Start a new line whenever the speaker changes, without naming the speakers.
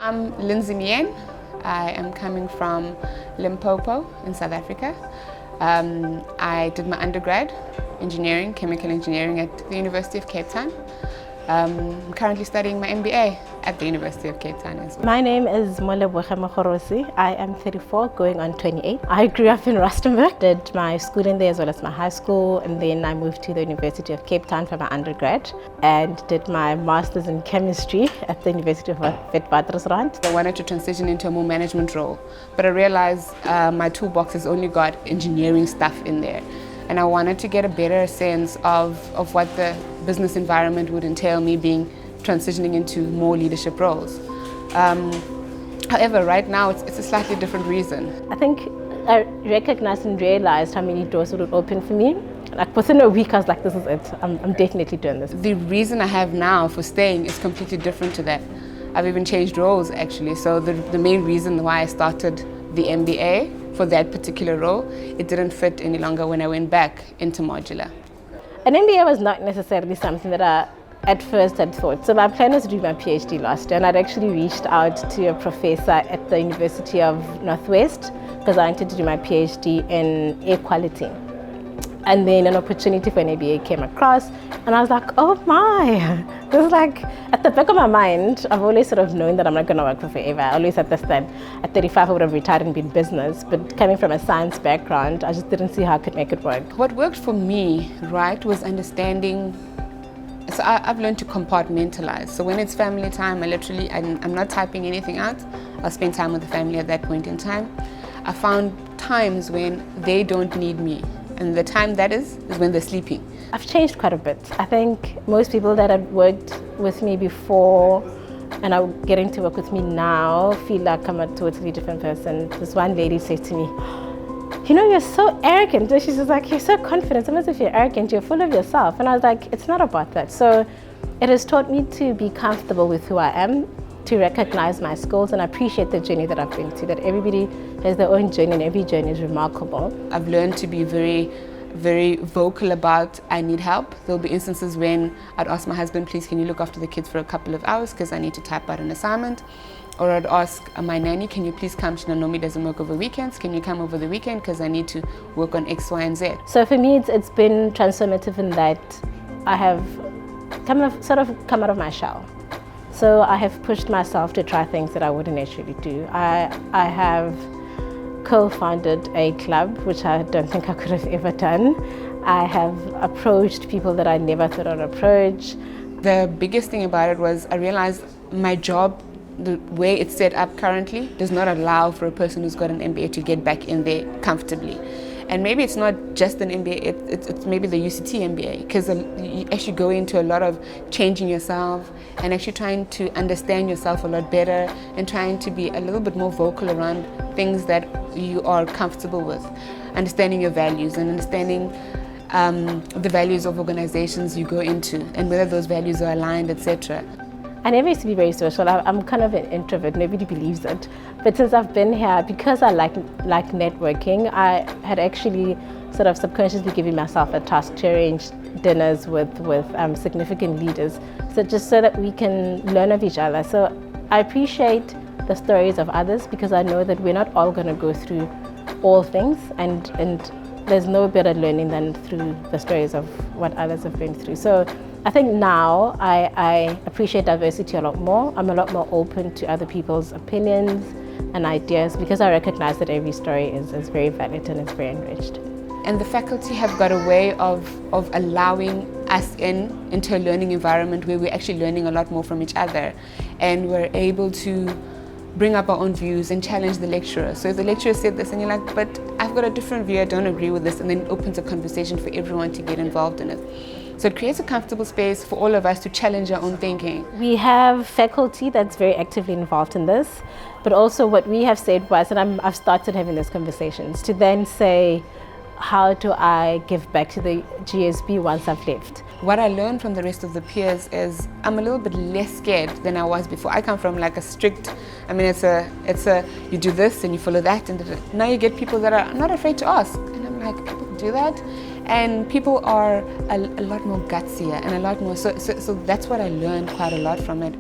I'm Lindsey Miyen. I am coming from Limpopo in South Africa. I did my undergrad engineering, chemical engineering at the University of Cape Town. I'm currently studying my MBA at the University of Cape Town as well.
My name is Mogorosi. I am 34, going on 28. I grew up in Rustenburg, did my schooling there as well as my high school, and then I moved to the University of Cape Town for my undergrad and did my master's in chemistry at the University of Witwatersrand.
I wanted to transition into a more management role, but I realized my toolbox has only got engineering stuff in there. And I wanted to get a better sense of what the business environment would entail me transitioning into more leadership roles. However, right now it's a slightly different reason.
I think I recognized and realized how many doors it would open for me. Like within a week I was like, this is it, I'm definitely doing this.
The reason I have now for staying is completely different to that. I've even changed roles actually, so the main reason why I started the MBA for that particular role, it didn't fit any longer when I went back into modular.
An MBA was not necessarily something that I at first had thought. So my plan was to do my PhD last year, and I'd actually reached out to a professor at the University of Northwest because I wanted to do my PhD in air quality. And then an opportunity for an MBA came across, and I was like, oh my, this is like, at the back of my mind, I've always sort of known that I'm not going to work for forever. I always had this that at 35 I would have retired and been business, but coming from a science background, I just didn't see how I could make it work. What
worked for me, right, was understanding. So I've learned to compartmentalize. So when it's family time, I'm not typing anything out. I'll spend time with the family at that point in time. I found times when they don't need me. And the time that is when they're sleeping. I've
changed quite a bit. I think most people that have worked with me before and are getting to work with me now feel like I'm a totally different person. This one lady said to me, you know, you're so arrogant. She's just like, you're so confident. It's almost if you're arrogant, you're full of yourself. And I was like, it's not about that. So it has taught me to be comfortable with who I am, to recognize my skills and appreciate the journey that I've been to, that everybody has their own journey and every journey is remarkable.
I've learned to be very, very vocal about I need help. There'll be instances when I'd ask my husband, please can you look after the kids for a couple of hours because I need to type out an assignment. Or I'd ask my nanny, can you please come? She normally doesn't work over weekends. Can you come over the weekend because I need to work on X, Y, and Z. So
for me, it's been transformative in that I have sort of come out of my shell. So I have pushed myself to try things that I wouldn't naturally do. I have co-founded a club, which I don't think I could have ever done. I have approached people that I never thought I'd approach.
The biggest thing about it was I realized my job, the way it's set up currently, does not allow for a person who's got an MBA to get back in there comfortably. And maybe it's not just an MBA, it's maybe the UCT MBA, because you actually go into a lot of changing yourself and actually trying to understand yourself a lot better and trying to be a little bit more vocal around things that you are comfortable with, understanding your values and understanding the values of organizations you go into and whether those values are aligned, etc.
I never used to be very social. I'm kind of an introvert, nobody believes it. But since I've been here, because I like networking, I had actually sort of subconsciously given myself a task to arrange dinners with significant leaders, so just so that we can learn of each other. So I appreciate the stories of others because I know that we're not all going to go through all things, and there's no better learning than through the stories of what others have been through. So I think now I appreciate diversity a lot more. I'm a lot more open to other people's opinions and ideas because I recognize that every story is very valid and it's very enriched.
And the faculty have got a way of allowing us into a learning environment where we're actually learning a lot more from each other, and we're able to bring up our own views and challenge the lecturer. So if the lecturer said this and you're like, but I've got a different view, I don't agree with this, and then it opens a conversation for everyone to get involved in it. So it creates a comfortable space for all of us to challenge our own thinking.
We have faculty that's very actively involved in this, but also what we have said was, and I've started having these conversations, to then say, how do I give back to the GSB once I've left?
What I learned from the rest of the peers is I'm a little bit less scared than I was before. I come from like a strict, it's a you do this and you follow that, and now you get people that are not afraid to ask. And I'm like, people do that? And people are a lot more gutsier and a lot more, so that's what I learned quite a lot from it.